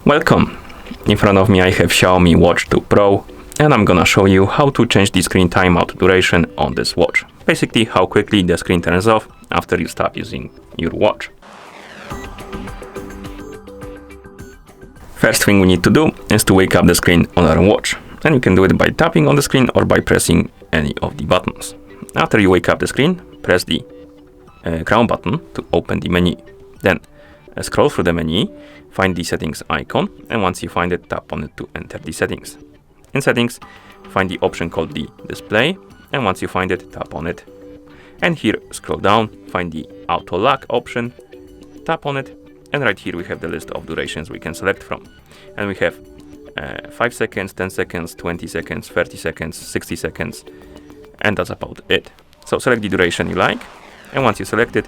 Welcome! In front of me I have Xiaomi Watch 2 Pro, and I'm gonna show you how to change the screen timeout duration on this watch. Basically how quickly the screen turns off after you stop using your watch. First thing we need to do is to wake up the screen on our watch, and you can do it by tapping on the screen or by pressing any of the buttons. After you wake up the screen, press the crown button to open the menu. Then scroll through the menu, find the settings icon, and once you find it, tap on it to enter the settings. In settings, find the option called the display, and once you find it, tap on it. And here, scroll down, find the auto lock option, tap on it, and right here we have the list of durations we can select from. And we have 5 seconds, 10 seconds, 20 seconds, 30 seconds, 60 seconds, and that's about it. So select the duration you like, and once you select it,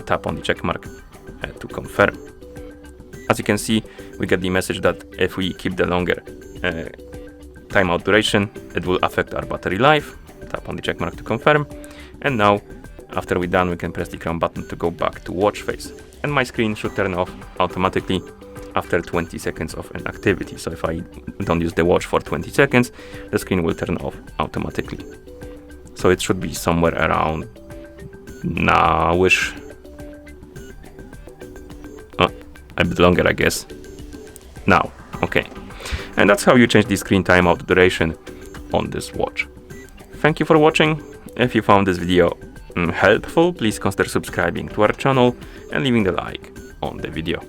tap on the check mark to confirm. As you can see, we get the message that if we keep the longer timeout duration, it will affect our battery life. Tap on the check mark to confirm. And now, after we're done, we can press the crown button to go back to watch face. And my screen should turn off automatically after 20 seconds of inactivity. So if I don't use the watch for 20 seconds, the screen will turn off automatically. So it should be somewhere around now-ish. A bit longer, I guess. Now, okay. And that's how you change the screen timeout duration on this watch. Thank you for watching. If you found this video helpful, please consider subscribing to our channel and leaving a like on the video.